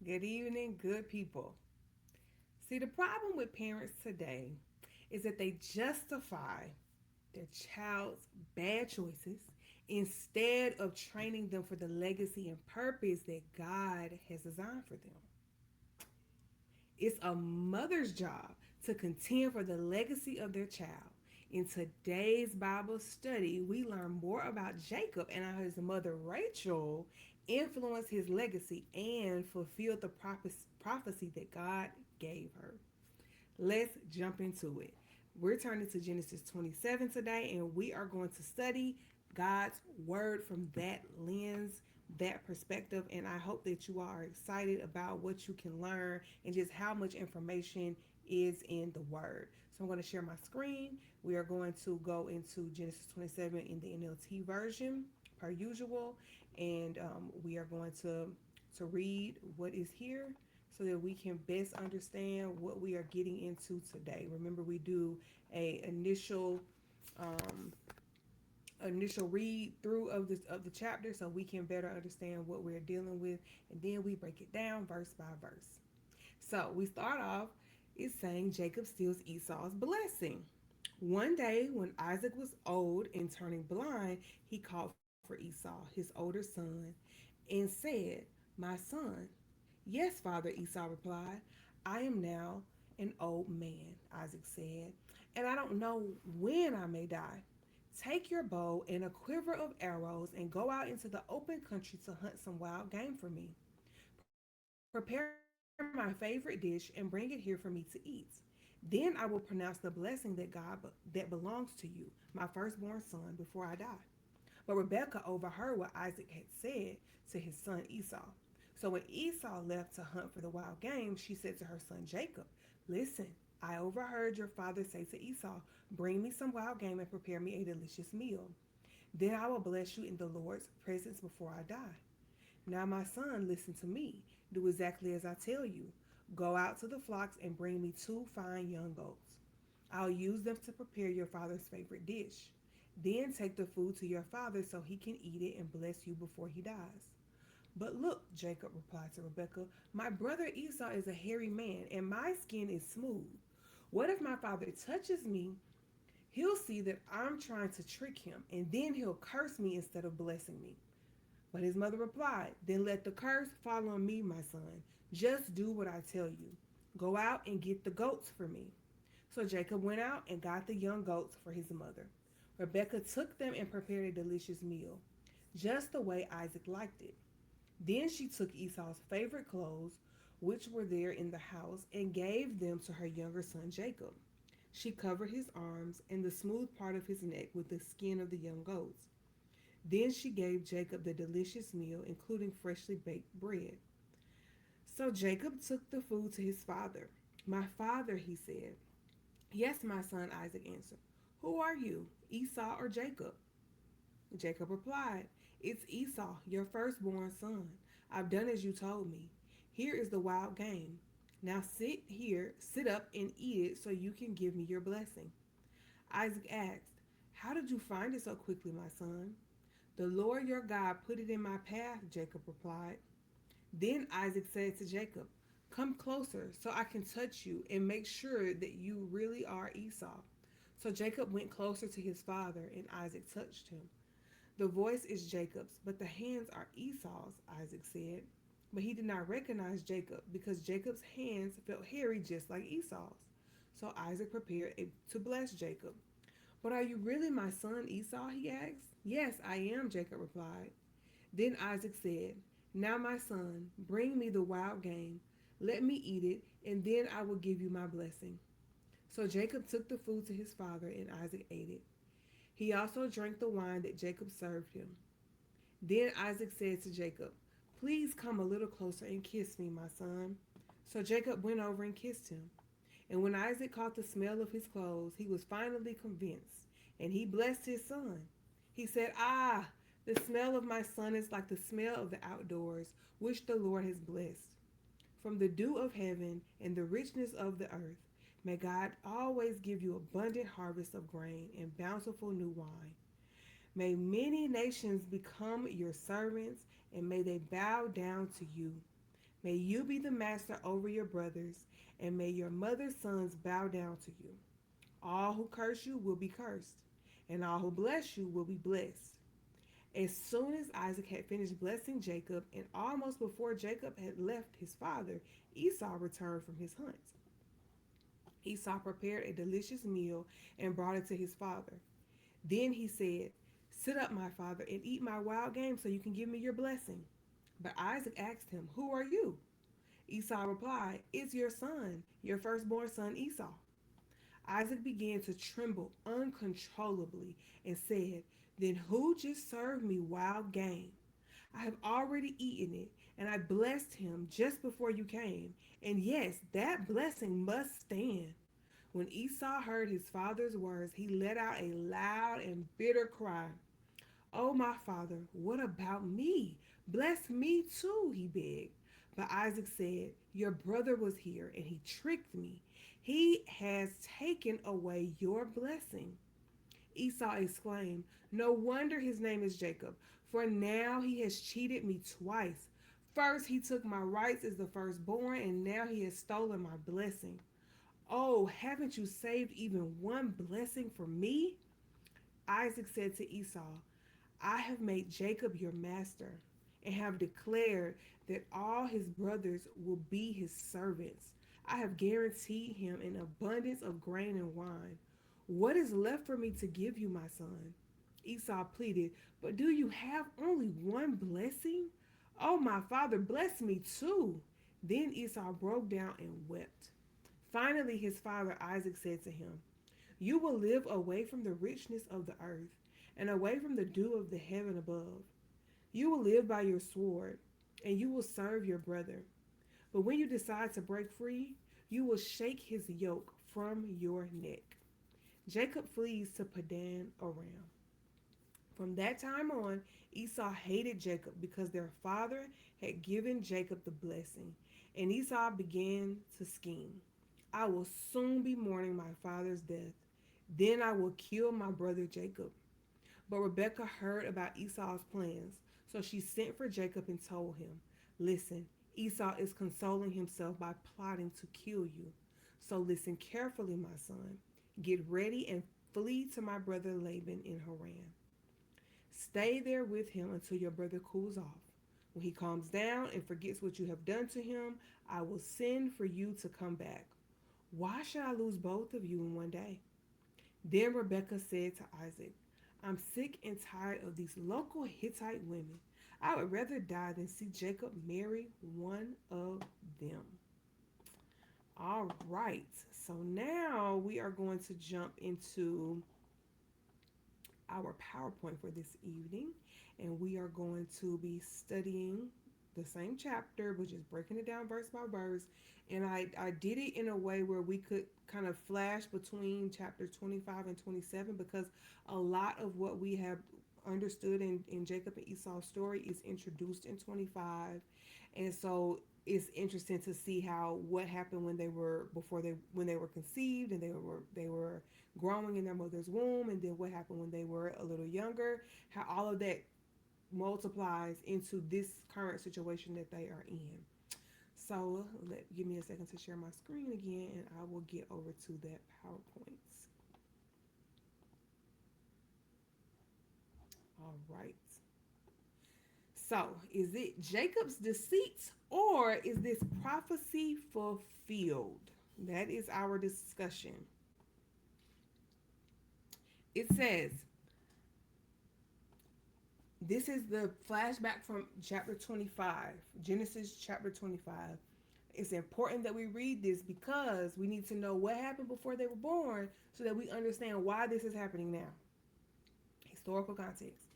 Good evening, good people. See, the problem with parents today is that they justify their child's bad choices instead of training them for the legacy and purpose that God has designed for them. It's a mother's job to contend for the legacy of their child. In today's Bible study, we learn more about Jacob and how his mother Rachel influenced his legacy and fulfilled the prophecy that God gave her. Let's jump into it. We're turning to Genesis 27 today, and we are going to study God's word from that lens, that perspective. And I hope that you are excited about what you can learn and just how much information is in the word. So I'm going to share my screen. We are going to go into Genesis 27 in the NLT version, per usual, and we are going to read what is here so that we can best understand what we are getting into today. Remember, we do a um, initial read through of the chapter so we can better understand what we're dealing with, and then we break it down verse by verse. So we start off. It's saying Jacob steals Esau's blessing. One day, when Isaac was old and turning blind, he called for Esau, his older son, and said, "My son." "Yes, father," Esau replied. "I am now an old man," Isaac said, "and I don't know when I may die. Take your bow and a quiver of arrows and go out into the open country to hunt some wild game for me. Prepare my favorite dish and bring it here for me to eat. Then I will pronounce the blessing that belongs to you, my firstborn son, before I die." But Rebekah overheard what Isaac had said to his son Esau. So when Esau left to hunt for the wild game, she said to her son Jacob, "Listen, I overheard your father say to Esau, 'Bring me some wild game and prepare me a delicious meal. Then I will bless you in the Lord's presence before I die.' Now, my son, listen to me. Do exactly as I tell you. Go out to the flocks and bring me two fine young goats. I'll use them to prepare your father's favorite dish. Then take the food to your father so he can eat it and bless you before he dies." "But look," Jacob replied to Rebekah, "my brother Esau is a hairy man, and my skin is smooth. What if my father touches me? He'll see that I'm trying to trick him, and then he'll curse me instead of blessing me." But his mother replied, "Then let the curse fall on me, my son. Just do what I tell you. Go out and get the goats for me." So Jacob went out and got the young goats for his mother. Rebekah took them and prepared a delicious meal, just the way Isaac liked it. Then she took Esau's favorite clothes, which were there in the house, and gave them to her younger son Jacob. She covered his arms and the smooth part of his neck with the skin of the young goats. Then she gave Jacob the delicious meal, including freshly baked bread. So Jacob took the food to his father. "My father," he said. "Yes, my son," Isaac answered. "Who are you, Esau or Jacob?" Jacob replied, "It's Esau, your firstborn son. I've done as you told me. Here is the wild game. Now sit up and eat it so you can give me your blessing." Isaac asked, "How did you find it so quickly, my son?" "The Lord your God put it in my path," Jacob replied. Then Isaac said to Jacob, "Come closer so I can touch you and make sure that you really are Esau." So Jacob went closer to his father, and Isaac touched him. "The voice is Jacob's, but the hands are Esau's," Isaac said. But he did not recognize Jacob because Jacob's hands felt hairy just like Esau's. So Isaac prepared to bless Jacob. "But are you really my son Esau?" he asked. "Yes, I am," Jacob replied. Then Isaac said, "Now, my son, bring me the wild game. Let me eat it, and then I will give you my blessing." So Jacob took the food to his father, and Isaac ate it. He also drank the wine that Jacob served him. Then Isaac said to Jacob, "Please come a little closer and kiss me, my son." So Jacob went over and kissed him. And when Isaac caught the smell of his clothes, he was finally convinced, and he blessed his son. He said, "Ah, the smell of my son is like the smell of the outdoors, which the Lord has blessed. From the dew of heaven and the richness of the earth, may God always give you abundant harvest of grain and bountiful new wine. May many nations become your servants, and may they bow down to you. May you be the master over your brothers, and may your mother's sons bow down to you. All who curse you will be cursed, and all who bless you will be blessed. As soon as Isaac had finished blessing Jacob, and almost before Jacob had left his father, Esau returned from his hunt. Esau prepared a delicious meal and brought it to his father. Then he said, "Sit up, my father, and eat my wild game so you can give me your blessing." But Isaac asked him, "Who are you?" Esau replied, "It's your son, your firstborn son Esau." Isaac began to tremble uncontrollably and said, "Then who just served me wild game? I have already eaten it, and I blessed him just before you came. And yes, that blessing must stand." When Esau heard his father's words, he let out a loud and bitter cry. "Oh, my father, what about me? Bless me too," he begged. But Isaac said, "Your brother was here, and he tricked me. He has taken away your blessing." Esau exclaimed, "No wonder his name is Jacob, for now he has cheated me twice. First, he took my rights as the firstborn, and now he has stolen my blessing. Oh, haven't you saved even one blessing for me?" Isaac said to Esau, "I have made Jacob your master and have declared that all his brothers will be his servants. I have guaranteed him an abundance of grain and wine. What is left for me to give you, my son?" Esau pleaded, "But do you have only one blessing? Oh, my father, bless me too." Then Esau broke down and wept. Finally, his father Isaac said to him, "You will live away from the richness of the earth and away from the dew of the heaven above. You will live by your sword, and you will serve your brother. But when you decide to break free, you will shake his yoke from your neck." Jacob flees to Padan Aram. From that time on, Esau hated Jacob because their father had given Jacob the blessing, and Esau began to scheme. "I will soon be mourning my father's death. Then I will kill my brother Jacob." But Rebekah heard about Esau's plans, so she sent for Jacob and told him, "Listen, Esau is consoling himself by plotting to kill you. So listen carefully, my son. Get ready and flee to my brother Laban in Haran. Stay there with him until your brother cools off. When he calms down and forgets what you have done to him, I will send for you to come back. Why should I lose both of you in one day?" Then Rebekah said to Isaac, "I'm sick and tired of these local Hittite women. I would rather die than see Jacob marry one of them." All right, so now we are going to jump into our PowerPoint for this evening, and we are going to be studying the same chapter, but just breaking it down verse by verse. And I did it in a way where we could kind of flash between chapters 25 and 27 because a lot of what we have understood in Jacob and Esau's story is introduced in 25. And so it's interesting to see how what happened when they were before they when they were conceived and they were growing in their mother's womb, and then what happened when they were a little younger, how all of that multiplies into this current situation that they are in. So give me a second to share my screen again, and I will get over to that PowerPoint. All right. So is it Jacob's deceit, or is this prophecy fulfilled? That is our discussion. It says, this is the flashback from chapter 25, Genesis chapter 25. It's important that we read this because we need to know what happened before they were born so that we understand why this is happening now. Historical context.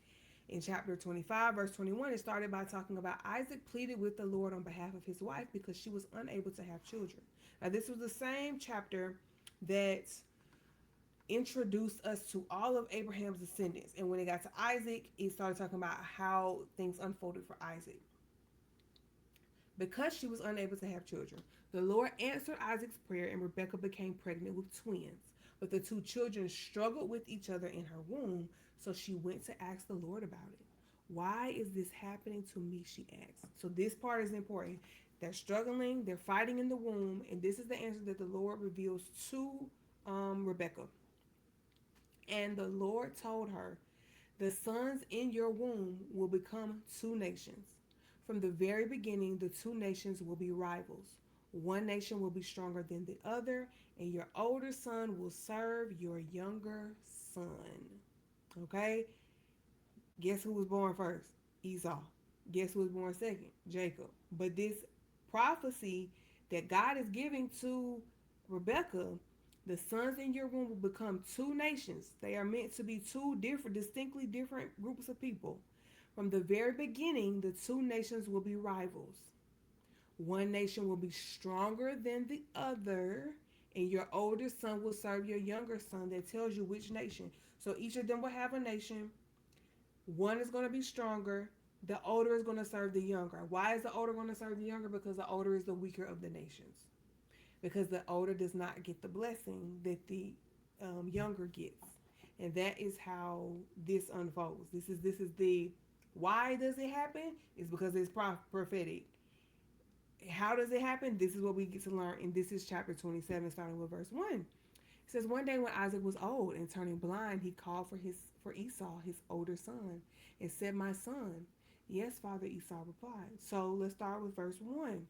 In chapter 25, verse 21, it started by talking about Isaac pleaded with the Lord on behalf of his wife because she was unable to have children. Now, this was the same chapter that introduced us to all of Abraham's descendants. And when it got to Isaac, it started talking about how things unfolded for Isaac. Because she was unable to have children, the Lord answered Isaac's prayer, and Rebekah became pregnant with twins. But the two children struggled with each other in her womb, so she went to ask the Lord about it. Why is this happening to me? She asks. So this part is important. They're struggling, they're fighting in the womb, and this is the answer that the Lord reveals to Rebekah. And the Lord told her, the sons in your womb will become two nations. From the very beginning, the two nations will be rivals. One nation will be stronger than the other, and your older son will serve your younger son. Okay? Guess who was born first? Esau. Guess who was born second? Jacob. But this prophecy that God is giving to Rebekah, the sons in your womb will become two nations. They are meant to be two different, distinctly different groups of people. From the very beginning, the two nations will be rivals. One nation will be stronger than the other, and your older son will serve your younger son. That tells you which nation. So each of them will have a nation. One is going to be stronger. The older is going to serve the younger. Why is the older going to serve the younger? Because the older is the weaker of the nations. Because the older does not get the blessing that the younger gets, and that is how this unfolds. This is the why does it happen? Is because it's prophetic. How does it happen? This is what we get to learn, and this is chapter 27, starting with verse 1. It says, one day when Isaac was old and turning blind, he called for Esau, his older son, and said, my son. Yes, father, Esau replied. So let's start with verse 1.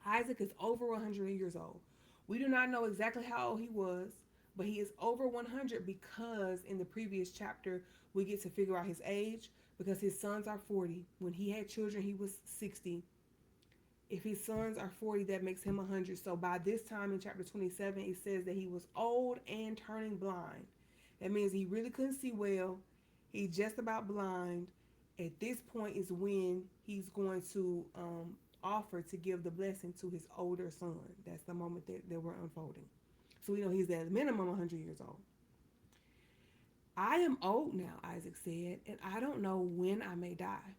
Isaac is over 100 years old. We do not know exactly how old he was, but he is over 100 because in the previous chapter we get to figure out his age because his sons are 40. When he had children, he was 60. If his sons are 40, that makes him 100. So by this time in chapter 27, it says that he was old and turning blind. That means he really couldn't see well. He's just about blind. At this point is when he's going to offer to give the blessing to his older son. That's the moment that we're unfolding. So we know he's at minimum 100 years old. I am old now, Isaac said, and I don't know when I may die.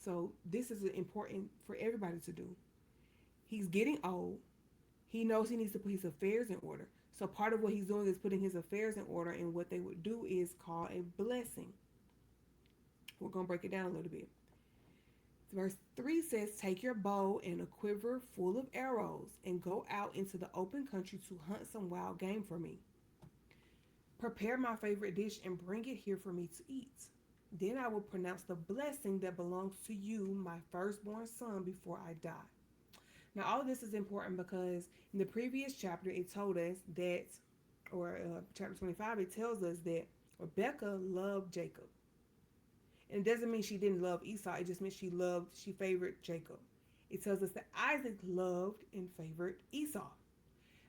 So this is important for everybody to do. He's getting old. He knows he needs to put his affairs in order. So part of what he's doing is putting his affairs in order, and what they would do is call a blessing. We're going to break it down a little bit. Verse 3 says, take your bow and a quiver full of arrows and go out into the open country to hunt some wild game for me. Prepare my favorite dish and bring it here for me to eat. Then I will pronounce the blessing that belongs to you, my firstborn son, before I die. Now, all of this is important because in the previous chapter, it told us that, or chapter 25, it tells us that Rebekah loved Jacob. And it doesn't mean she didn't love Esau. It just means she favored Jacob. It tells us that Isaac loved and favored Esau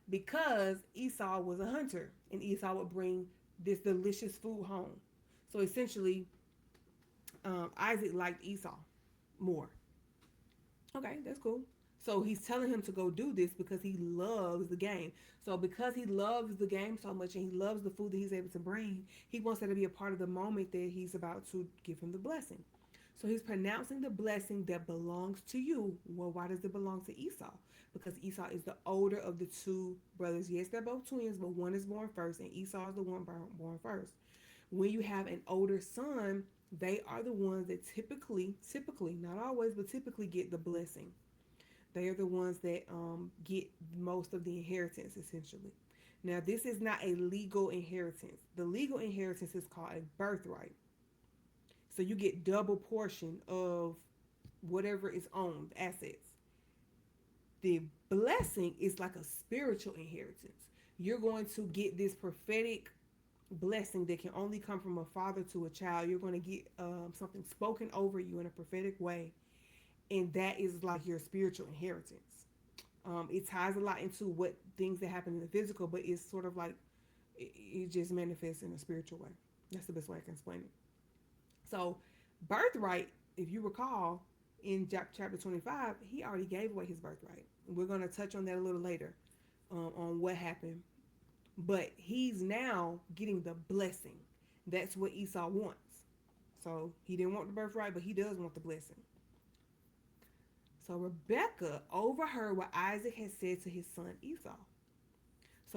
because Esau was a hunter and Esau would bring this delicious food home. So essentially, Isaac liked Esau more. Okay, that's cool. So he's telling him to go do this because he loves the game. So because he loves the game so much and he loves the food that he's able to bring, he wants that to be a part of the moment that he's about to give him the blessing. So he's pronouncing the blessing that belongs to you. Well, why does it belong to Esau? Because Esau is the older of the two brothers. Yes, they're both twins, but one is born first and Esau is the one born first. When you have an older son, they are the ones that typically, not always, but typically get the blessing. They are the ones that get most of the inheritance, essentially. Now, this is not a legal inheritance. The legal inheritance is called a birthright. So you get double portion of whatever is owned, assets. The blessing is like a spiritual inheritance. You're going to get this prophetic blessing that can only come from a father to a child. You're going to get something spoken over you in a prophetic way, and that is like your spiritual inheritance. It ties a lot into what things that happen in the physical, but it's sort of like it just manifests in a spiritual way. That's the best way I can explain it. So birthright, if you recall, in chapter 25, he already gave away his birthright. We're going to touch on that a little later, on what happened. But he's now getting the blessing. That's what Esau wants. So he didn't want the birthright, but he does want the blessing. So Rebekah overheard what Isaac had said to his son Esau.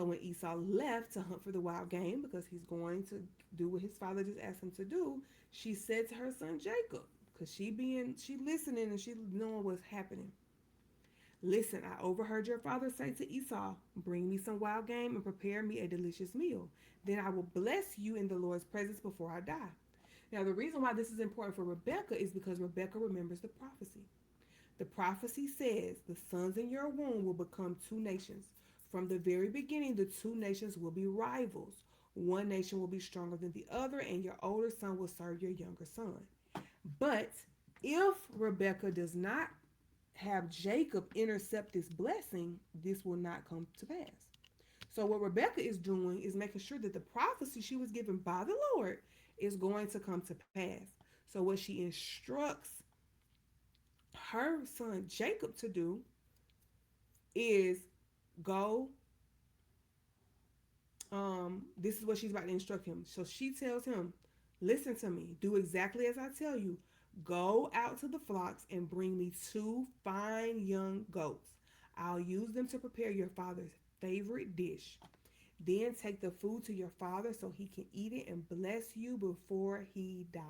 So when Esau left to hunt for the wild game because he's going to do what his father just asked him to do, she said to her son Jacob, because she listening and she knowing what's happening. Listen, I overheard your father say to Esau, bring me some wild game and prepare me a delicious meal. Then I will bless you in the Lord's presence before I die. Now, the reason why this is important for Rebekah is because Rebekah remembers the prophecy. The prophecy says the sons in your womb will become two nations. From the very beginning, the two nations will be rivals. One nation will be stronger than the other, and your older son will serve your younger son. But if Rebekah does not have Jacob intercept this blessing, this will not come to pass. So, what Rebekah is doing is making sure that the prophecy she was given by the Lord is going to come to pass. So, what she instructs her son Jacob to do is go. This is what she's about to instruct him. So she tells him, listen to me, do exactly as I tell you. Go out to the flocks and bring me two fine young goats. I'll use them to prepare your father's favorite dish. Then take the food to your father so he can eat it and bless you before he dies.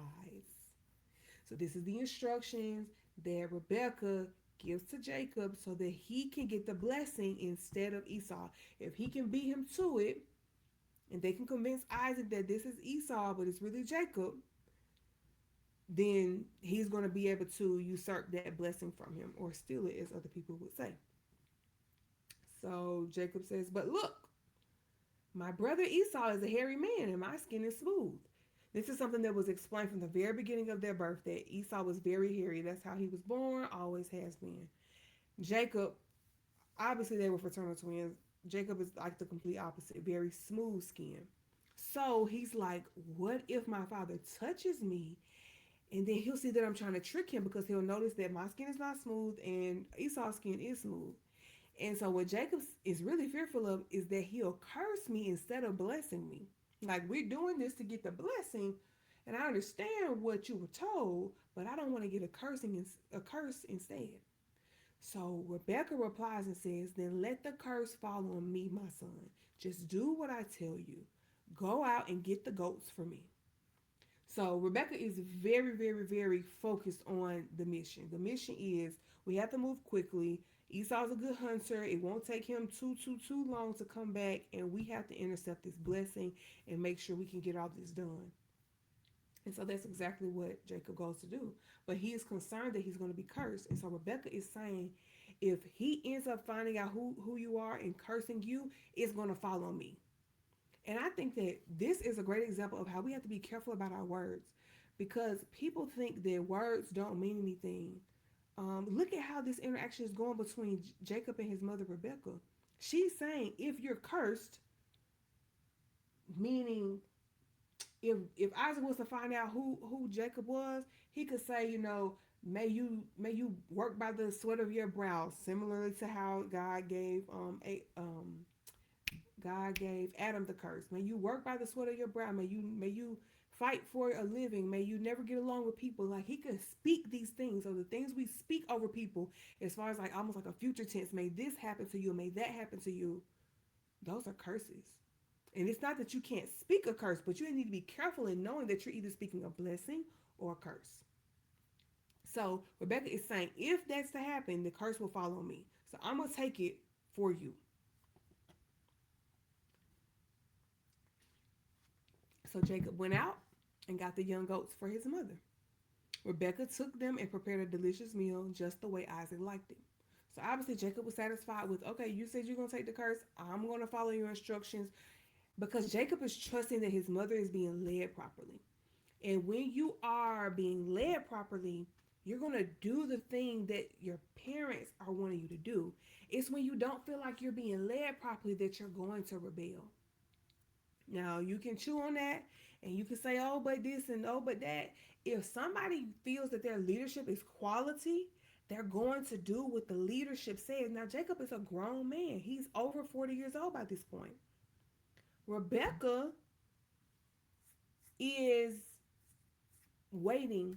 So this is the instructions that Rebekah gives to Jacob so that he can get the blessing instead of Esau. If he can beat him to it, and they can convince Isaac that this is Esau, but it's really Jacob, then he's going to be able to usurp that blessing from him or steal it, as other people would say. So Jacob says, but look, my brother Esau is a hairy man and my skin is smooth. This is something that was explained from the very beginning of their birth, that Esau was very hairy. That's how he was born, always has been. Jacob, obviously they were fraternal twins. Jacob is like the complete opposite, very smooth skin. So he's like, what if my father touches me and then he'll see that I'm trying to trick him because he'll notice that my skin is not smooth and Esau's skin is smooth. And so what Jacob is really fearful of is that he'll curse me instead of blessing me. Like, we're doing this to get the blessing, and I understand what you were told, but I don't want to get a curse instead. So Rebecca replies and says, then let the curse fall on me, my son. Just do what I tell you. Go out and get the goats for me. So Rebecca is very, very, very focused on the mission. The mission is we have to move quickly. Esau's a good hunter. It won't take him too long to come back, and we have to intercept this blessing and make sure we can get all this done. And so that's exactly what Jacob goes to do. But he is concerned that he's going to be cursed. And so Rebecca is saying, if he ends up finding out who you are and cursing you, it's going to fall on me. And I think that this is a great example of how we have to be careful about our words, because people think that words don't mean anything. Look at how this interaction is going between Jacob and his mother Rebecca. She's saying, if you're cursed, meaning if Isaac was to find out who Jacob was, he could say, may you work by the sweat of your brow, similarly to how God gave Adam the curse. May you work by the sweat of your brow. May you fight for a living. May you never get along with people. Like, he could speak these things. So the things we speak over people, as far as like almost like a future tense, may this happen to you, may that happen to you, those are curses. And it's not that you can't speak a curse, but you need to be careful in knowing that you're either speaking a blessing or a curse. So Rebecca is saying, if that's to happen, the curse will fall on me. So I'm going to take it for you. So Jacob went out and got the young goats for his mother. Rebecca took them and prepared a delicious meal just the way Isaac liked it. So obviously Jacob was satisfied with, okay, you said you're going to take the curse. I'm going to follow your instructions, because Jacob is trusting that his mother is being led properly. And when you are being led properly, you're going to do the thing that your parents are wanting you to do. It's when you don't feel like you're being led properly that you're going to rebel. Now, you can chew on that and you can say, oh, but this and oh, but that. If somebody feels that their leadership is quality, they're going to do what the leadership says. Now, Jacob is a grown man. He's over 40 years old by this point. Rebecca is waiting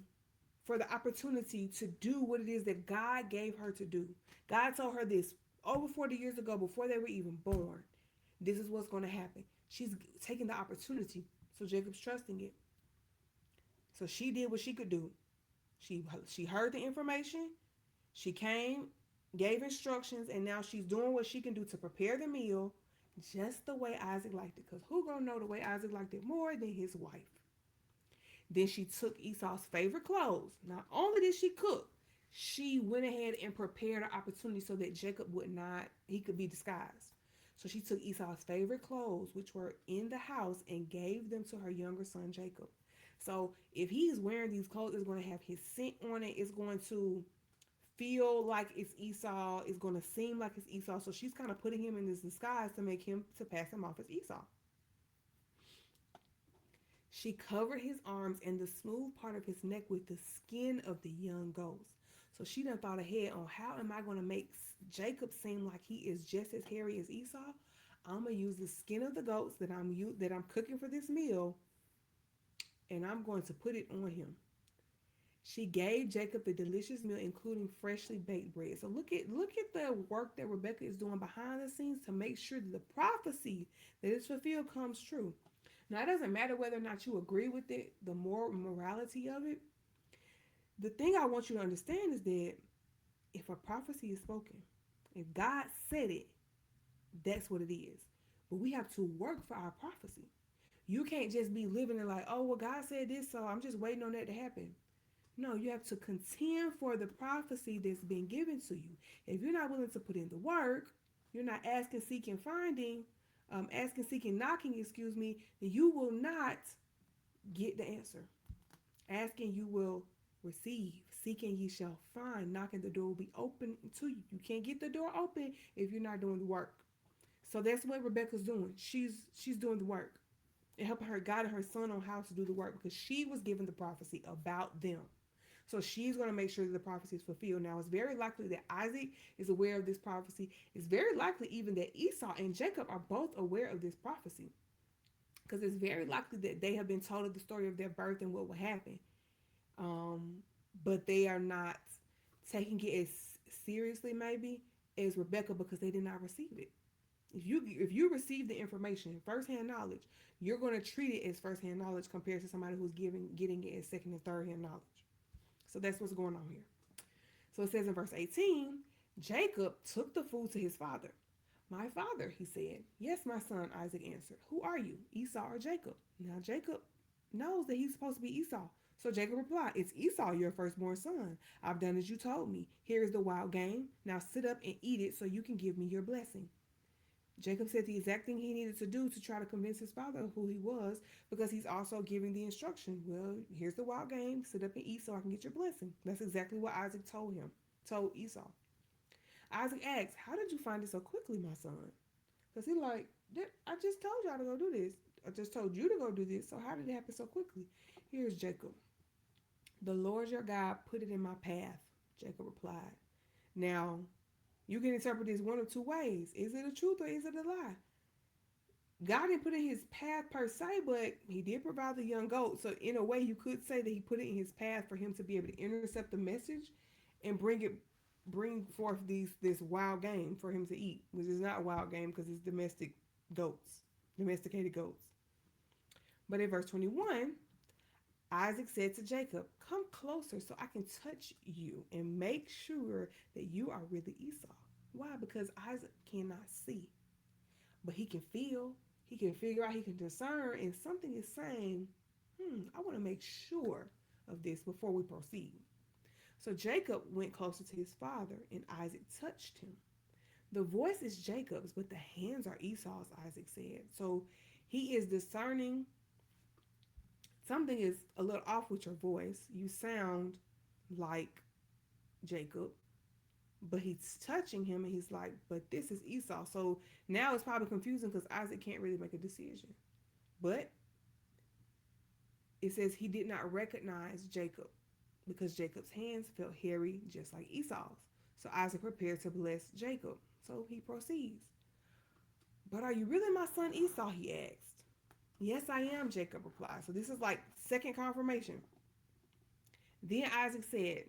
for the opportunity to do what it is that God gave her to do. God told her this over 40 years ago, before they were even born. This is what's going to happen. She's taking the opportunity. So Jacob's trusting it. So she did what she could do. She heard the information. She came, gave instructions, and now she's doing what she can do to prepare the meal just the way Isaac liked it. Because who gonna know the way Isaac liked it more than his wife? Then she took Esau's favorite clothes. Not only did she cook, she went ahead and prepared an opportunity so that Jacob would not, he could be disguised. So she took Esau's favorite clothes, which were in the house, and gave them to her younger son Jacob. So if he's wearing these clothes, it's going to have his scent on it. It's going to feel like it's Esau. It's going to seem like it's Esau. So she's kind of putting him in this disguise to make him, to pass him off as Esau. She covered his arms and the smooth part of his neck with the skin of the young goats. So she done thought ahead on how am I going to make Jacob seem like he is just as hairy as Esau. I'm gonna use the skin of the goats that I'm cooking for this meal, and I'm going to put it on him. She gave Jacob the delicious meal, including freshly baked bread. So look at the work that Rebekah is doing behind the scenes to make sure that the prophecy that is fulfilled comes true. Now, it doesn't matter whether or not you agree with it, the moral morality of it. The thing I want you to understand is that if a prophecy is spoken, if God said it, that's what it is. But we have to work for our prophecy. You can't just be living in like, oh, well, God said this, so I'm just waiting on that to happen. No, you have to contend for the prophecy that's been given to you. If you're not willing to put in the work, you're not asking, seeking, finding, asking, seeking, knocking, excuse me, then you will not get the answer. Asking, you will receive. Seeking, ye shall find. Knocking, the door will be open to you. You can't get the door open if you're not doing the work. So that's what Rebecca's doing. She's doing the work and helping her, guiding her son on how to do the work because she was given the prophecy about them. So she's going to make sure that the prophecy is fulfilled. Now, it's very likely that Isaac is aware of this prophecy. It's very likely even that Esau and Jacob are both aware of this prophecy because it's very likely that they have been told the story of their birth and what will happen. Um, but they are not taking it as seriously, maybe, as Rebecca because they did not receive it. If you receive the information, firsthand knowledge, you're going to treat it as firsthand knowledge compared to somebody who's getting it as second and third hand knowledge. So that's what's going on here. So it says in verse 18, Jacob took the food to his father. My father, he said. Yes, my son, Isaac answered. Who are you, Esau or Jacob? Now Jacob knows that he's supposed to be Esau. So Jacob replied, it's Esau, your firstborn son. I've done as you told me. Here is the wild game. Now sit up and eat it so you can give me your blessing. Jacob said the exact thing he needed to do to try to convince his father of who he was because he's also giving the instruction. Well, here's the wild game. Sit up and eat so I can get your blessing. That's exactly what Isaac told Esau. Isaac asked, how did you find it so quickly, my son? Because he's like, I just told y'all to go do this. I just told you to go do this. So how did it happen so quickly? Here's Jacob. The Lord your God put it in my path, Jacob replied. Now, you can interpret this one of two ways. Is it a truth or is it a lie? God didn't put it in his path per se, but he did provide the young goat. So in a way, you could say that he put it in his path for him to be able to intercept the message and bring forth this wild game for him to eat, which is not a wild game because it's domesticated goats. But in verse 21, Isaac said to Jacob, come closer so I can touch you and make sure that you are really Esau. Why? Because Isaac cannot see, but he can feel, he can figure out, he can discern, and something is saying, I want to make sure of this before we proceed. So Jacob went closer to his father, and Isaac touched him. The voice is Jacob's, but the hands are Esau's, Isaac said. So he is discerning something is a little off with your voice. You sound like Jacob, but he's touching him and he's like, but this is Esau. So now it's probably confusing because Isaac can't really make a decision. But it says he did not recognize Jacob because Jacob's hands felt hairy just like Esau's. So Isaac prepared to bless Jacob. So he proceeds. But are you really my son Esau? He asked. Yes, I am, Jacob replied. So this is like second confirmation. Then Isaac said,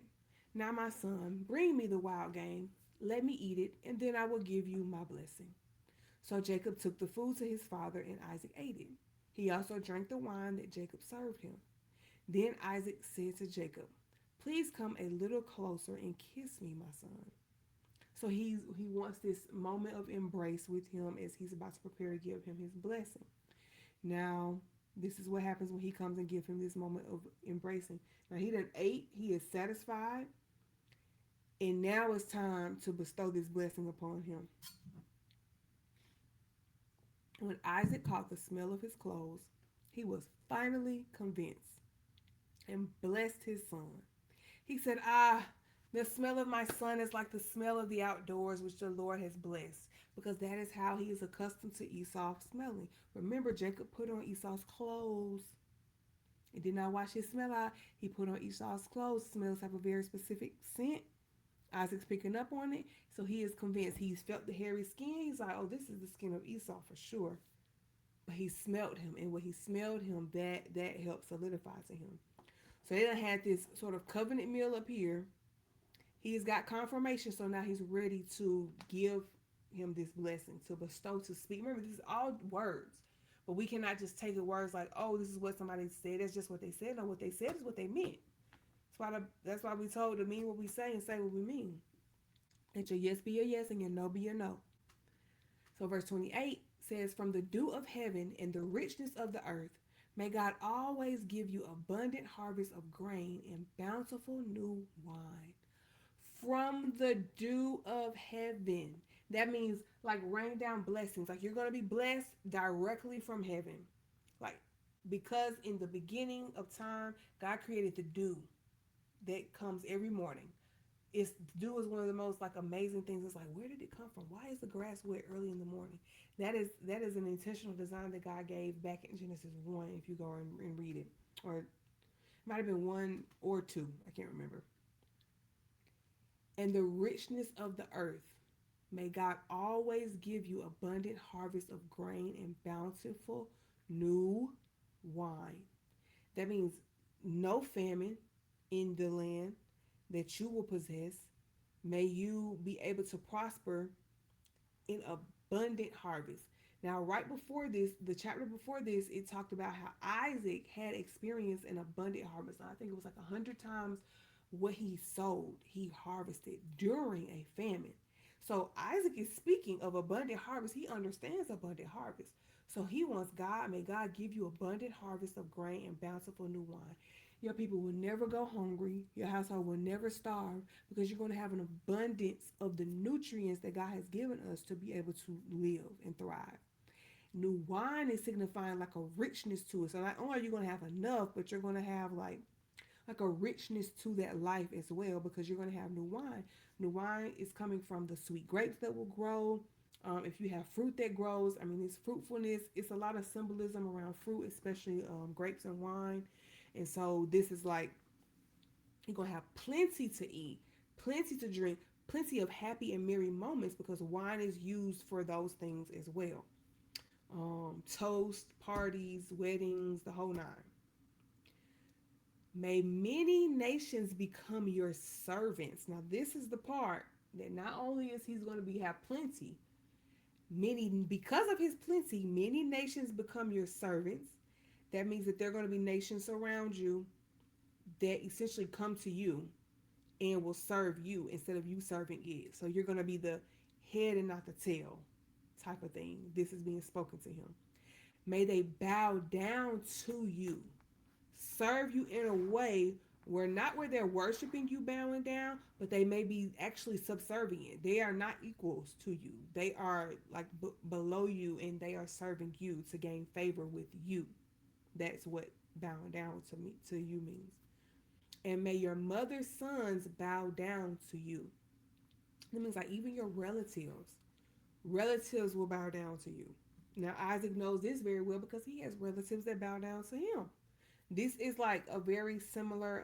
now my son, bring me the wild game. Let me eat it, and then I will give you my blessing. So Jacob took the food to his father, and Isaac ate it. He also drank the wine that Jacob served him. Then Isaac said to Jacob, "Please come a little closer and kiss me, my son." So he wants this moment of embrace with him as he's about to prepare to give him his blessing. Now, this is what happens when he comes and give him this moment of embracing. Now he done ate, he is satisfied, and now it's time to bestow this blessing upon him. When Isaac caught the smell of his clothes, he was finally convinced and blessed his son. He said, "Ah, the smell of my son is like the smell of the outdoors which the Lord has blessed," because that is how he is accustomed to Esau smelling. Remember, Jacob put on Esau's clothes. He did not wash his smell out. He put on Esau's clothes. Smells have a very specific scent. Isaac's picking up on it, so he is convinced. He's felt the hairy skin. He's like, "Oh, this is the skin of Esau for sure." But he smelled him, and when he smelled him, that helped solidify to him. So they done had this sort of covenant meal up here. He's got confirmation, so now he's ready to give him this blessing, to bestow, to speak. Remember, this is all words, but we cannot just take the words like, "Oh, this is what somebody said. That's just what they said." No, what they said is what they meant. That's why we told to mean what we say and say what we mean. Let your yes be your yes and your no be your no. So verse 28 says, "From the dew of heaven and the richness of the earth, may God always give you abundant harvest of grain and bountiful new wine." From the dew of heaven. That means like rain down blessings. Like you're going to be blessed directly from heaven. Like, because in the beginning of time, God created the dew that comes every morning. It's Dew is one of the most like amazing things. It's like, where did it come from? Why is the grass wet early in the morning? That is an intentional design that God gave back in Genesis 1. If you go and read it, or it might have been 1 or 2, I can't remember. And the richness of the earth, may God always give you abundant harvest of grain and bountiful new wine. That means no famine in the land that you will possess. May you be able to prosper in abundant harvest. Now, right before this, the chapter before this, it talked about how Isaac had experienced an abundant harvest. I think it was like 100 times what he sowed, he harvested during a famine. So Isaac is speaking of abundant harvest. He understands abundant harvest. So he wants God, may God give you abundant harvest of grain and bountiful new wine. Your people will never go hungry. Your household will never starve because you're going to have an abundance of the nutrients that God has given us to be able to live and thrive. New wine is signifying like a richness to it. So not only are you going to have enough, but you're going to have like a richness to that life as well, because you're going to have new wine. New wine is coming from the sweet grapes that will grow. If you have fruit that grows, I mean, it's fruitfulness. It's a lot of symbolism around fruit, especially grapes and wine. And so this is like you're going to have plenty to eat, plenty to drink, plenty of happy and merry moments, because wine is used for those things as well. Toast, parties, weddings, the whole nine. May many nations become your servants. Now, this is the part that not only is he's going to be have plenty, many because of his plenty, many nations become your servants. That means that there are going to be nations around you that essentially come to you and will serve you instead of you serving it. So you're going to be the head and not the tail type of thing. This is being spoken to him. May they bow down to you, serve you in a way where they're worshiping you bowing down, but they may be actually subservient. They are not equals to you. They are like below you, and they are serving you to gain favor with you. That's what bowing down to you means. And may your mother's sons bow down to you. That means like even your relatives will bow down to you. Now Isaac knows this very well because he has relatives that bow down to him. This is like a very similar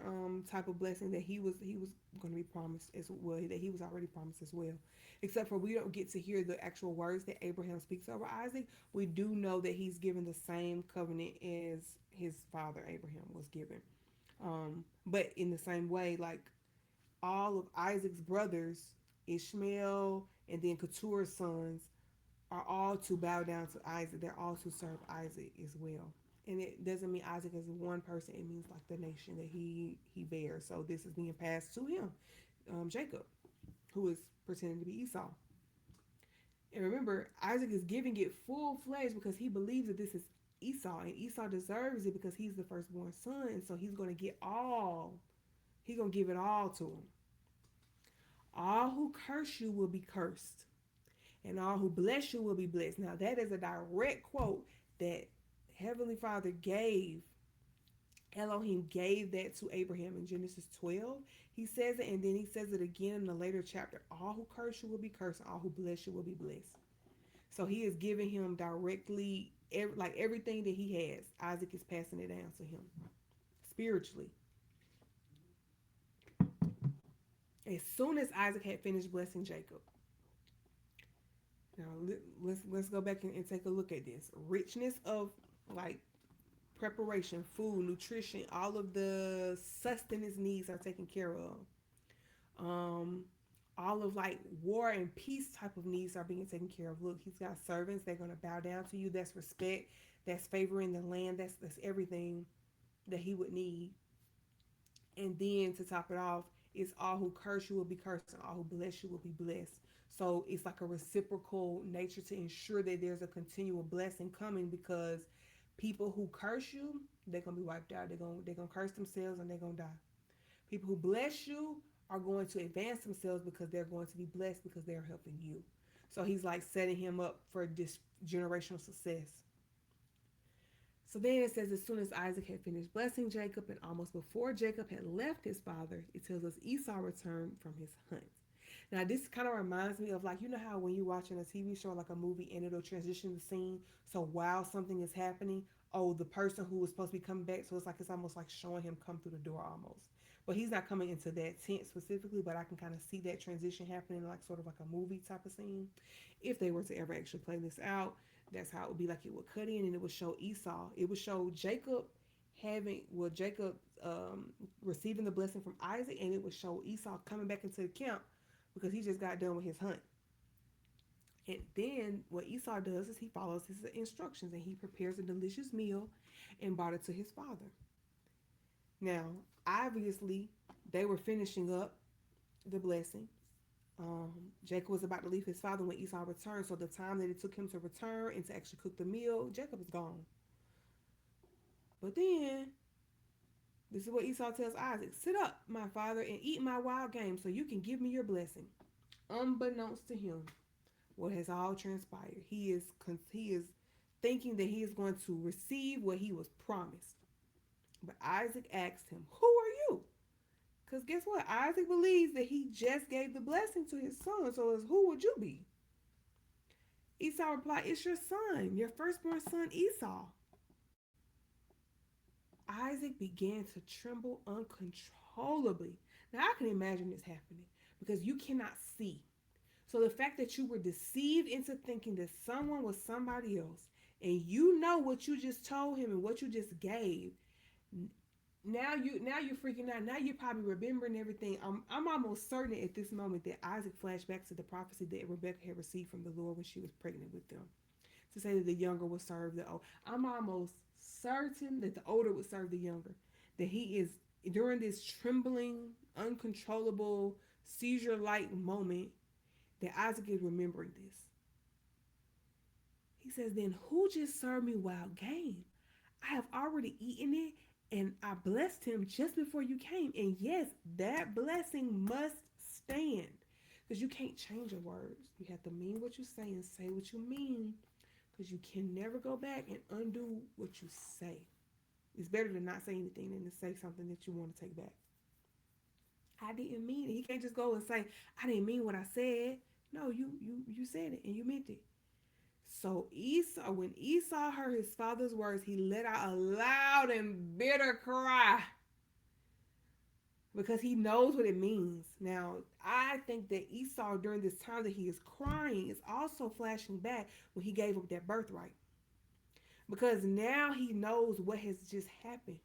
type of blessing that he was going to be promised as well, that he was already promised as well. Except for we don't get to hear the actual words that Abraham speaks over Isaac. We do know that he's given the same covenant as his father Abraham was given. But in the same way, like all of Isaac's brothers, Ishmael and then Keturah's sons, are all to bow down to Isaac. They're all to serve Isaac as well. And it doesn't mean Isaac is one person. It means like the nation that he bears. So this is being passed to him, Jacob, who is pretending to be Esau. And remember, Isaac is giving it full fledged because he believes that this is Esau, and Esau deserves it because he's the firstborn son, and so he's going to get all. He's going to give it all to him. All who curse you will be cursed, and all who bless you will be blessed. Now, that is a direct quote that Heavenly Father gave. Elohim gave that to Abraham in Genesis 12. He says it, and then he says it again in a later chapter. All who curse you will be cursed, and all who bless you will be blessed. So he is giving him directly, like everything that he has. Isaac is passing it down to him spiritually. As soon as Isaac had finished blessing Jacob, now let's go back and take a look at this richness of like preparation, food, nutrition, all of the sustenance needs are taken care of. All of like war and peace type of needs are being taken care of. Look, he's got servants, they're going to bow down to you. That's respect, that's favoring the land, that's everything that he would need. And then to top it off, it's all who curse you will be cursed and all who bless you will be blessed. So it's like a reciprocal nature to ensure that there's a continual blessing coming, because people who curse you, they're gonna be wiped out. They're gonna curse themselves and they're gonna die. People who bless you are going to advance themselves because they're going to be blessed because they're helping you. So he's like setting him up for this generational success. So then it says, as soon as Isaac had finished blessing Jacob, and almost before Jacob had left his father, it tells us Esau returned from his hunt. Now, this kind of reminds me of, like, you know how when you're watching a TV show, like a movie, and it'll transition the scene. So while something is happening, oh, the person who was supposed to be coming back, so it's almost like showing him come through the door almost. But he's not coming into that tent specifically, but I can kind of see that transition happening, like sort of like a movie type of scene. If they were to ever actually play this out, that's how it would be. Like, it would cut in and it would show Esau. It would show Jacob receiving the blessing from Isaac, and it would show Esau coming back into the camp because he just got done with his hunt. And then what Esau does is he follows his instructions and he prepares a delicious meal and brought it to his father. Now, obviously, they were finishing up the blessing. Jacob was about to leave his father when Esau returned. So the time that it took him to return and to actually cook the meal, Jacob is gone. But then, this is what Esau tells Isaac: sit up, my father, and eat my wild game so you can give me your blessing. Unbeknownst to him, what has all transpired, he is thinking that he is going to receive what he was promised. But Isaac asked him, who are you? Because guess what? Isaac believes that he just gave the blessing to his son. So it's, who would you be? Esau replied, it's your son, your firstborn son Esau. Isaac began to tremble uncontrollably. Now I can imagine this happening because you cannot see. So the fact that you were deceived into thinking that someone was somebody else, and you know what you just told him and what you just gave, now you're freaking out. Now you're probably remembering everything. I'm almost certain at this moment that Isaac flashed back to the prophecy that Rebekah had received from the Lord when she was pregnant with them, to say that the younger would serve the old. I'm almost certain that the older would serve the younger. That he is, during this trembling, uncontrollable, seizure-like moment, that Isaac is remembering this. He says, then who just served me wild game? I have already eaten it, and I blessed him just before you came. And yes, that blessing must stand. Because you can't change your words. You have to mean what you say and say what you mean. Because you can never go back and undo what you say. It's better to not say anything than to say something that you want to take back. I didn't mean it. He can't just go and say, I didn't mean what I said. No, you said it and you meant it. So when Esau heard his father's words, he let out a loud and bitter cry because he knows what it means. Now, I think that Esau, during this time that he is crying, is also flashing back when he gave up that birthright. Because now he knows what has just happened.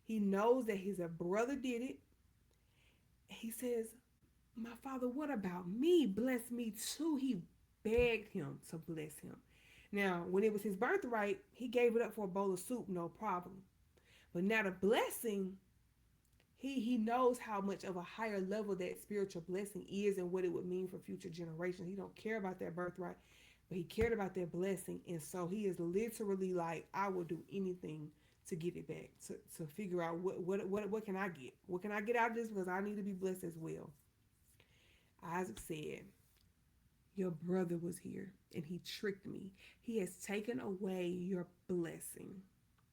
He knows that his brother did it. He says, my father, what about me? Bless me too. He begged him to bless him. Now, when it was his birthright, he gave it up for a bowl of soup, no problem. But now the blessing, he knows how much of a higher level that spiritual blessing is and what it would mean for future generations. He don't care about that birthright, but he cared about that blessing. And so he is literally like, I will do anything to get it back, to figure out what can I get? What can I get out of this? Because I need to be blessed as well. Isaac said, your brother was here and he tricked me. He has taken away your blessing.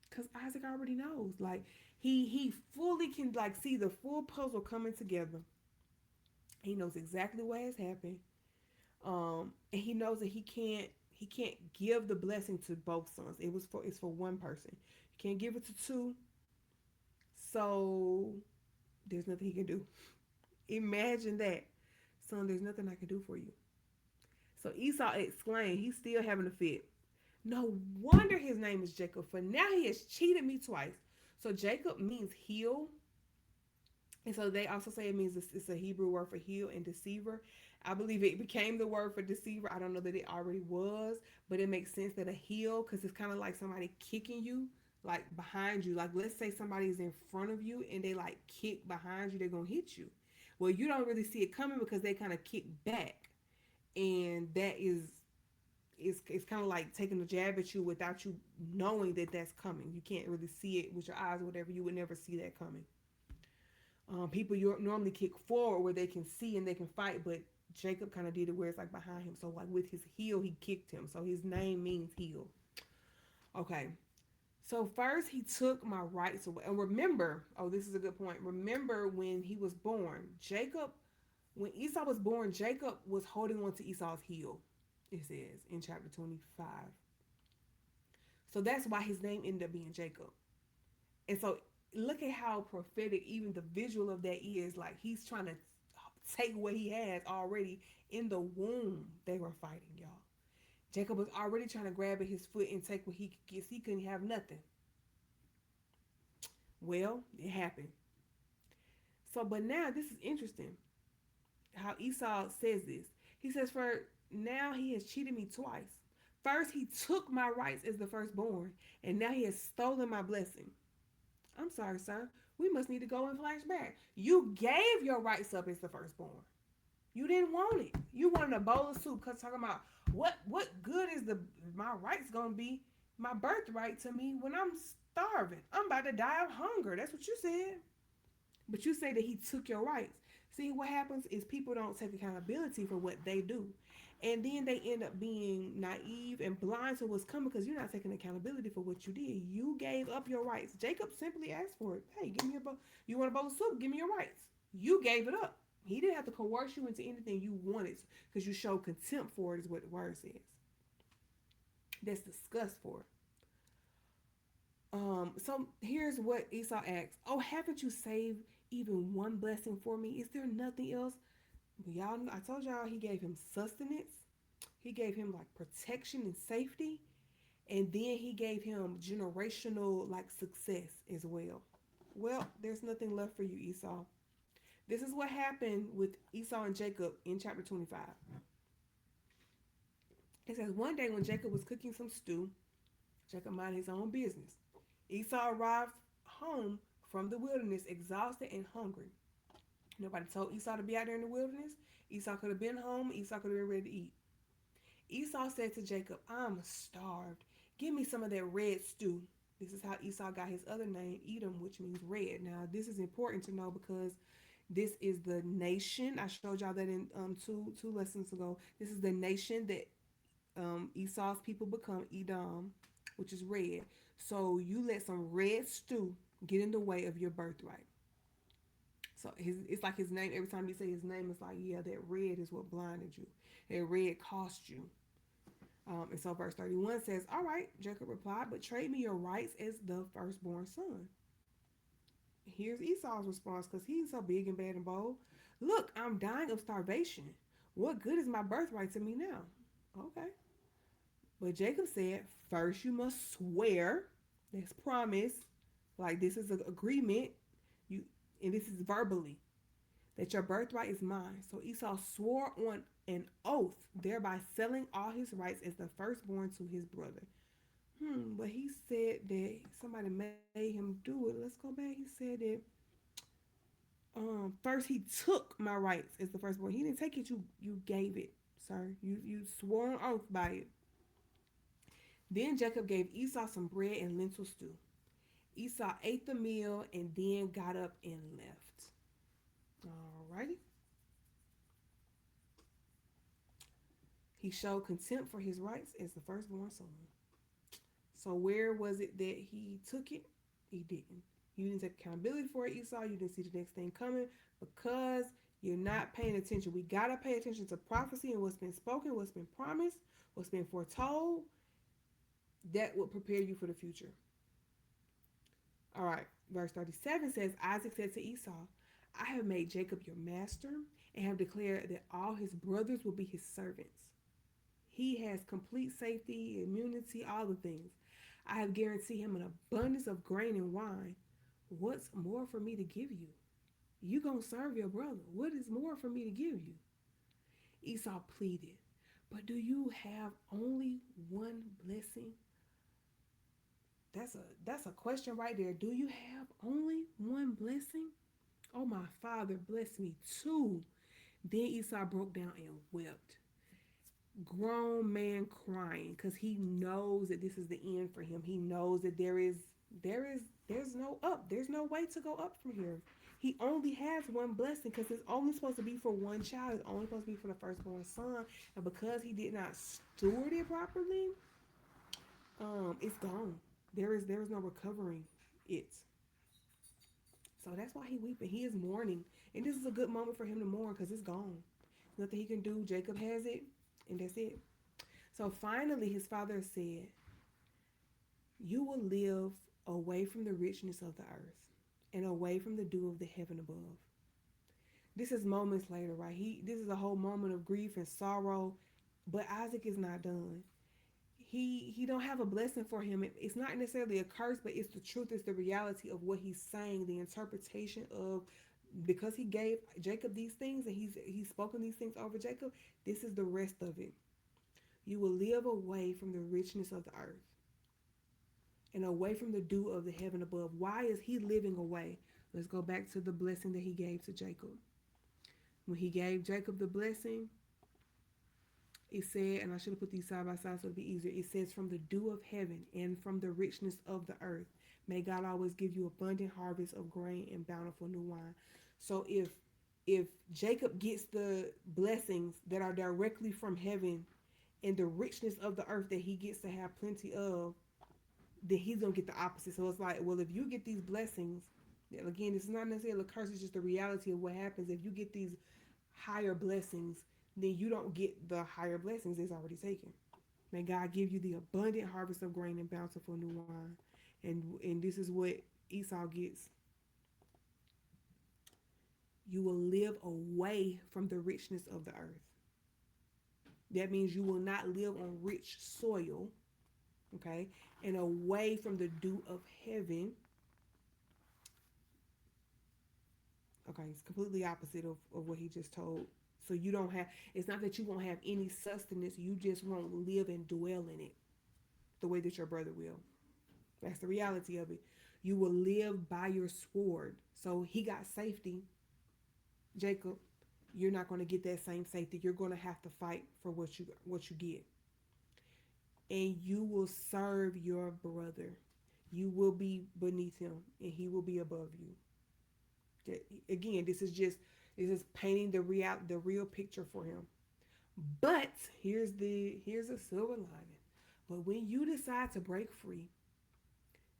Because Isaac already knows. Like he fully can like see the full puzzle coming together. He knows exactly what has happened. And he knows that he can't give the blessing to both sons. It's for one person. You can't give it to two. So there's nothing he can do. Imagine that. Son, there's nothing I can do for you. So Esau exclaimed, he's still having a fit. No wonder his name is Jacob, for now he has cheated me twice. So Jacob means heel. And so they also say it means it's a Hebrew word for heel and deceiver. I believe it became the word for deceiver. I don't know that it already was, but it makes sense that a heel, because it's kind of like somebody kicking you, like behind you. Like let's say somebody's in front of you and they like kick behind you, they're going to hit you. Well, you don't really see it coming because they kind of kick back. And that is it's kind of like taking a jab at you without you knowing that that's coming. You can't really see it with your eyes or whatever. You would never see that coming. People normally kick forward where they can see and they can fight, but Jacob kind of did it where it's like behind him. So like with his heel, he kicked him. So his name means heel. Okay. So first he took my rights away. And remember, oh, this is a good point. Remember when he was born, when Esau was born, Jacob was holding on to Esau's heel, it says in chapter 25. So that's why his name ended up being Jacob. And so look at how prophetic even the visual of that is. Like he's trying to take what he has already in the womb. They were fighting, y'all. Jacob was already trying to grab at his foot and take what he could get. He couldn't have nothing. Well, it happened. So, but now this is interesting how Esau says this. He says, for now he has cheated me twice. First, he took my rights as the firstborn, and now he has stolen my blessing. I'm sorry, sir. We must need to go and flash back. You gave your rights up as the firstborn. You didn't want it. You wanted a bowl of soup. Cause talking about what good is my rights gonna be, my birthright to me when I'm starving. I'm about to die of hunger. That's what you said. But you say that he took your rights. See, what happens is people don't take accountability for what they do. And then they end up being naive and blind to what's coming because you're not taking accountability for what you did. You gave up your rights. Jacob simply asked for it. Hey, give me a bowl. You want a bowl of soup? Give me your rights. You gave it up. He didn't have to coerce you into anything you wanted because you showed contempt for it, is what the word says. That's disgust for it. So here's what Esau asks. Oh, haven't you saved even one blessing for me? Is there nothing else? Y'all, I told y'all he gave him sustenance. He gave him like protection and safety. And then he gave him generational like success as well. Well, there's nothing left for you, Esau. This is what happened with Esau and Jacob in chapter 25. It says, one day when Jacob was cooking some stew, Jacob minded his own business. Esau arrived home from the wilderness, exhausted and hungry. Nobody told Esau to be out there in the wilderness. Esau could have been home. Esau could have been ready to eat. Esau said to Jacob, I'm starved. Give me some of that red stew. This is how Esau got his other name, Edom, which means red. Now, this is important to know because this is the nation. I showed y'all that in two lessons ago. This is the nation that Esau's people become, Edom, which is red. So you let some red stew get in the way of your birthright. So it's like his name. Every time you say his name, it's like, yeah, that red is what blinded you. That red cost you. And so verse 31 says, all right, Jacob replied, but trade me your rights as the firstborn son. Here's Esau's response because he's so big and bad and bold. Look, I'm dying of starvation. What good is my birthright to me now? Okay. But Jacob said, first you must swear. That's promise. Like this is an agreement. And this is verbally. that your birthright is mine. So Esau swore on an oath, thereby selling all his rights as the firstborn to his brother. But he said that somebody made him do it. Let's go back. He said that first he took my rights as the firstborn. He didn't take it. You gave it, sir. You swore an oath by it. Then Jacob gave Esau some bread and lentil stew. Esau ate the meal and then got up and left. Alrighty. He showed contempt for his rights as the firstborn son. So where was it that he took it? He didn't. You didn't take accountability for it, Esau. You didn't see the next thing coming because you're not paying attention. We gotta pay attention to prophecy and what's been spoken, what's been promised, what's been foretold. That will prepare you for the future. All right, verse 37 says, Isaac said to Esau, I have made Jacob your master and have declared that all his brothers will be his servants. He has complete safety, immunity, all the things. I have guaranteed him an abundance of grain and wine. What's more for me to give you? You gonna serve your brother. What is more for me to give you? Esau pleaded, but do you have only one blessing? That's a question right there. Do you have only one blessing? Oh, my father, bless me too. Then Esau broke down and wept. Grown man crying because he knows that this is the end for him. He knows that there's no up. There's no way to go up from here. He only has one blessing because it's only supposed to be for one child. It's only supposed to be for the firstborn son. And because he did not steward it properly, it's gone. There is no recovering it. So that's why he weeping. He is mourning. And this is a good moment for him to mourn because it's gone. Nothing he can do. Jacob has it, and that's it. So finally, his father said, you will live away from the richness of the earth and away from the dew of the heaven above. This is moments later, right? This is a whole moment of grief and sorrow, but Isaac is not done. He don't have a blessing for him. It's not necessarily a curse, but it's the truth. It's the reality of what he's saying, the interpretation of, because he gave Jacob these things and he's spoken these things over Jacob. This is the rest of it. You will live away from the richness of the earth and away from the dew of the heaven above. Why is he living away? Let's go back to the blessing that he gave to Jacob. When he gave Jacob the blessing, it said, and I should have put these side by side so it'll be easier. It says, from the dew of heaven and from the richness of the earth, may God always give you abundant harvest of grain and bountiful new wine. So if Jacob gets the blessings that are directly from heaven and the richness of the earth that he gets to have plenty of, then he's gonna get the opposite. So it's like, well, if you get these blessings, again, it's not necessarily a curse, it's just the reality of what happens. If you get these higher blessings, then you don't get the higher blessings that's already taken. May God give you the abundant harvest of grain and bountiful new wine. And this is what Esau gets. You will live away from the richness of the earth. That means you will not live on rich soil, okay? And away from the dew of heaven. Okay, it's completely opposite of what he just told. So you don't have, it's not that you won't have any sustenance, you just won't live and dwell in it the way that your brother will. That's the reality of it. You will live by your sword. So he got safety. Jacob, you're not going to get that same safety. You're going to have to fight for what you get. And you will serve your brother. You will be beneath him and he will be above you. Again, this is painting the real picture for him. But here's a silver lining. But when you decide to break free,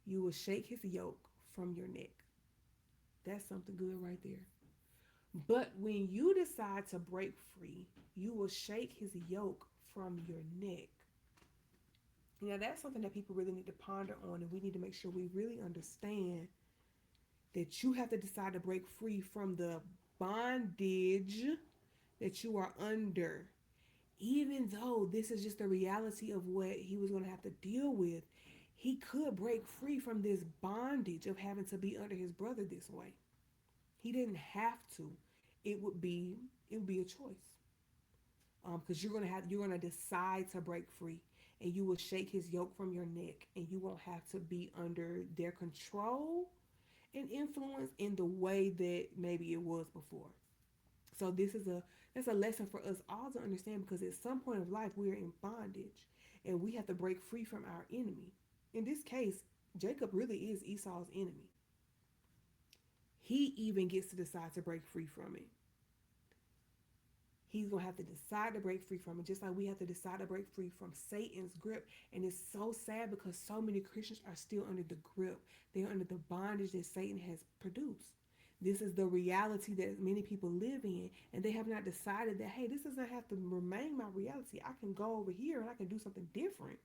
you will shake his yoke from your neck. That's something good right there. But when you decide to break free, you will shake his yoke from your neck. Now that's something that people really need to ponder on, and we need to make sure we really understand that you have to decide to break free from the bondage that you are under. Even though this is just the reality of what he was going to have to deal with, he could break free from this bondage of having to be under his brother this way. He didn't have to. it would be it would be a choice. Because you're gonna decide to break free, and you will shake his yoke from your neck, and you won't have to be under their control and influence in the way that maybe it was before. So this is a that's a lesson for us all to understand, because at some point of life we're in bondage, and we have to break free from our enemy. In this case, Jacob really is Esau's enemy. He even gets to decide to break free from it. He's gonna have to decide to break free from it, just like we have to decide to break free from Satan's grip. And it's so sad because so many Christians are still under the grip. They're under the bondage that Satan has produced. This is the reality that many people live in, and they have not decided that, hey, this doesn't have to remain my reality. I can go over here and I can do something different.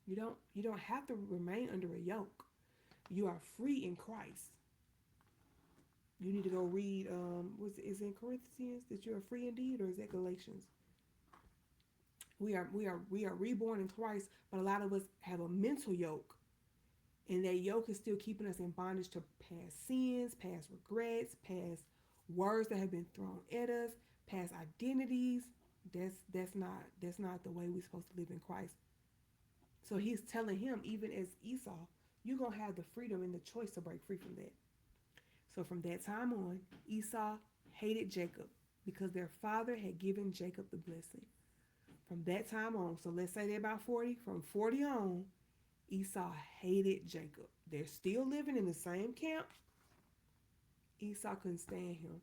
You don't have to remain under a yoke. You are free in Christ. You need to go read. Is it in Corinthians that you are free indeed, or is that Galatians? We are reborn in Christ, but a lot of us have a mental yoke, and that yoke is still keeping us in bondage to past sins, past regrets, past words that have been thrown at us, past identities. That's not the way we're supposed to live in Christ. So he's telling him, even as Esau, you're gonna have the freedom and the choice to break free from that. So from that time on, Esau hated Jacob because their father had given Jacob the blessing. From that time on, so let's say they're about 40, from 40 on, Esau hated Jacob. They're still living in the same camp. Esau couldn't stand him.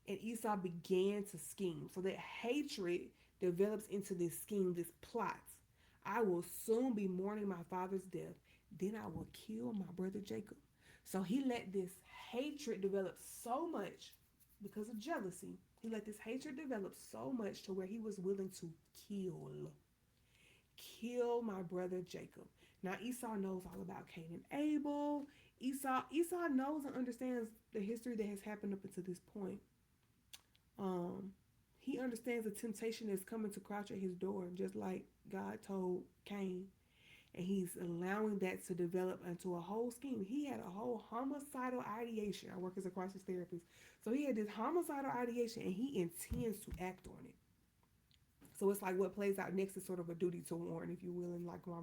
And Esau began to scheme. So that hatred develops into this scheme, this plot. I will soon be mourning my father's death. Then I will kill my brother Jacob. So he let this hatred develop so much because of jealousy. He let this hatred develop so much to where he was willing to kill my brother Jacob. Now Esau knows all about Cain and Abel. Esau knows and understands the history that has happened up until this point. Um, he understands the temptation that's coming to crouch at his door, just like God told Cain. And he's allowing that to develop into a whole scheme. He had a whole homicidal ideation. I work as a crisis therapist. So he had this homicidal ideation, and he intends to act on it. So it's like what plays out next is sort of a duty to warn, if you will, in like our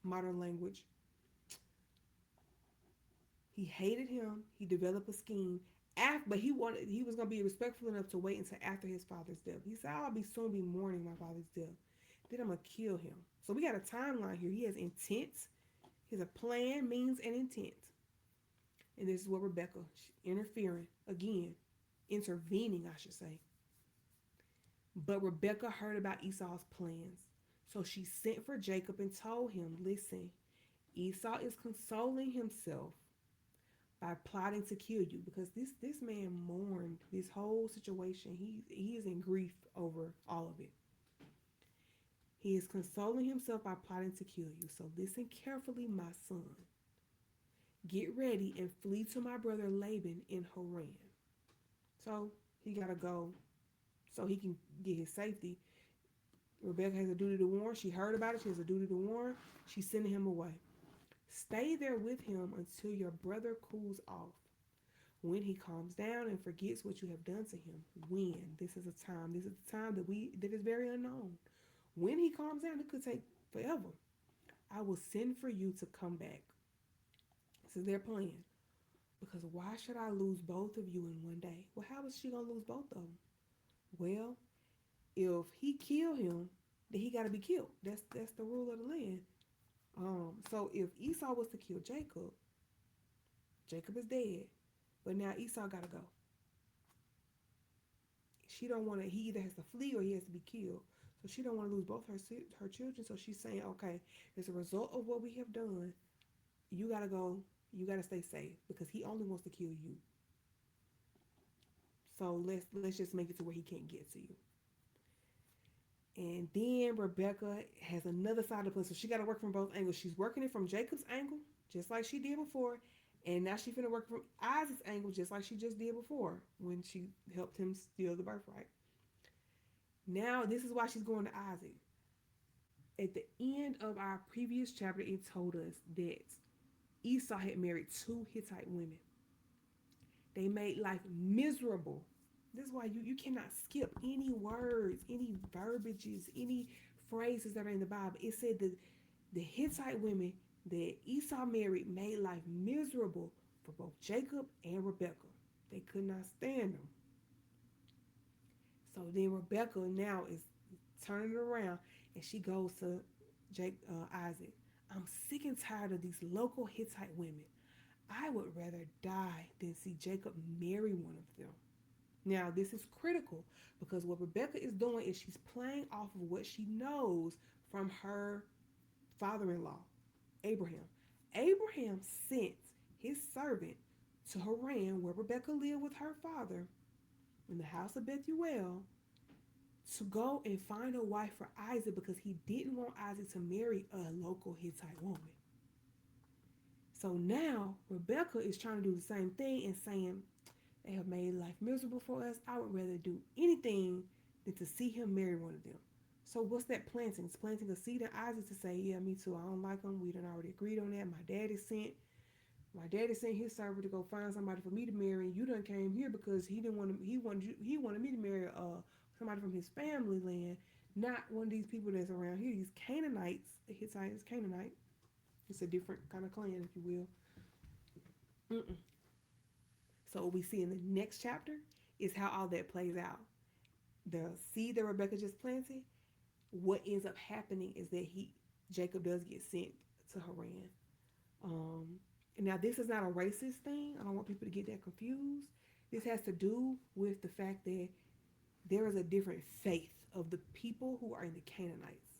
modern language. He hated him. He developed a scheme. But he was gonna be respectful enough to wait until after his father's death. He said, "I'll be soon be mourning my father's death. Then I'm gonna kill him." So we got a timeline here. He has intent. He has a plan, means, and intent. And this is what Rebekah interfering again, intervening, I should say. But Rebekah heard about Esau's plans, so she sent for Jacob and told him, "Listen, Esau is consoling himself by plotting to kill you, because this man mourned this whole situation. He is in grief over all of it. He is consoling himself by plotting to kill you. So listen carefully, my son. Get ready and flee to my brother Laban in Haran." So he gotta go so he can get his safety. Rebecca has a duty to warn. She heard about it. She has a duty to warn. She's sending him away. Stay there with him until your brother cools off. When he calms down and forgets what you have done to him. When? This is a time. This is the time that is very unknown. When he calms down, it could take forever. I will send for you to come back. This is their plan. Because why should I lose both of you in one day? Well, how is she gonna lose both of them? Well, if he kill him, then he gotta be killed. That's the rule of the land. So if Esau was to kill Jacob, Jacob is dead. But now Esau gotta go. She don't want to. He either has to flee or he has to be killed. So she don't want to lose both her children. So she's saying, okay, as a result of what we have done, you gotta go. You gotta stay safe because he only wants to kill you. So let's just make it to where he can't get to you. And then Rebecca has another side of the plan. So she got to work from both angles. She's working it from Jacob's angle, just like she did before. And now she's going to work from Isaac's angle, just like she just did before when she helped him steal the birthright. Now, this is why she's going to Isaac. At the end of our previous chapter, it told us that Esau had married two Hittite women. They made life miserable This is why you cannot skip any words, any verbiages, any phrases that are in the Bible. It said that the Hittite women that Esau married made life miserable for both Jacob and Rebekah. They could not stand them. So then Rebekah now is turning it around and she goes to Isaac. I'm sick and tired of these local Hittite women. I would rather die than see Jacob marry one of them. Now, this is critical because what Rebecca is doing is she's playing off of what she knows from her father in law, Abraham. Abraham sent his servant to Haran, where Rebecca lived with her father, in the house of Bethuel, to go and find a wife for Isaac because he didn't want Isaac to marry a local Hittite woman. So now Rebecca is trying to do the same thing and saying, they have made life miserable for us. I would rather do anything than to see him marry one of them. So what's that planting? It's planting a seed in Isaac to say, yeah, me too. I don't like him. We done already agreed on that. My daddy sent his servant to go find somebody for me to marry. And you done came here because he didn't want to, he wanted me to marry somebody from his family land, not one of these people that's around here. These Canaanites, the Hittites, Canaanite. It's a different kind of clan, if you will. Mm-mm. So what we see in the next chapter is how all that plays out. The seed that Rebecca just planted, what ends up happening is that Jacob does get sent to Haran. Um, Now this is not a racist thing. I don't want people to get that confused. This has to do with the fact that there is a different faith of the people who are in the Canaanites.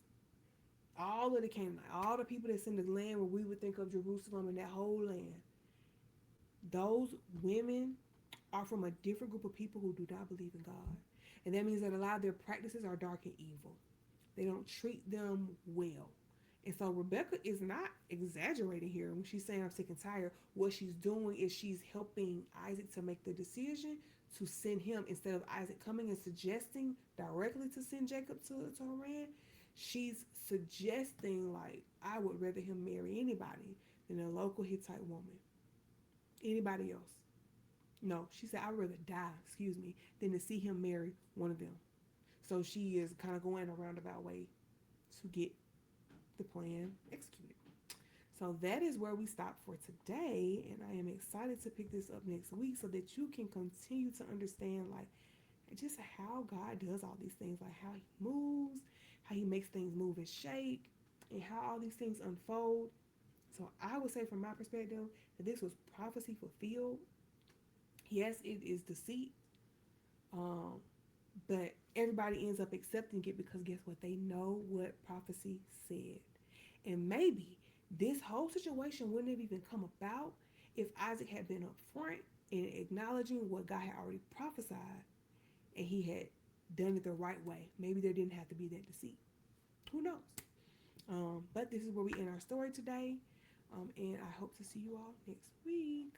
All of the Canaanites, all the people that's in the land where we would think of Jerusalem and that whole land, those women are from a different group of people who do not believe in God. And that means that a lot of their practices are dark and evil. They don't treat them well. And so Rebecca is not exaggerating here when she's saying I'm sick and tired. What she's doing is she's helping Isaac to make the decision to send him instead of Isaac coming and suggesting directly to send Jacob to Haran. She's suggesting like I would rather him marry anybody than a local Hittite woman. Anybody else. No, she said I'd rather die, excuse me, than to see him marry one of them. So she is kind of going a roundabout way to get the plan executed. So that is where we stop for today, and I am excited to pick this up next week so that you can continue to understand like just how God does all these things, like how he moves, how he makes things move and shake, and how all these things unfold. So I would say from my perspective that this was prophecy fulfilled. Yes, it is deceit, um, but everybody ends up accepting it because guess what? They know what prophecy said. And maybe this whole situation wouldn't have even come about if Isaac had been upfront in acknowledging what God had already prophesied and he had done it the right way. Maybe there didn't have to be that deceit. Who knows? But this is where we end our story today. And I hope to see you all next week.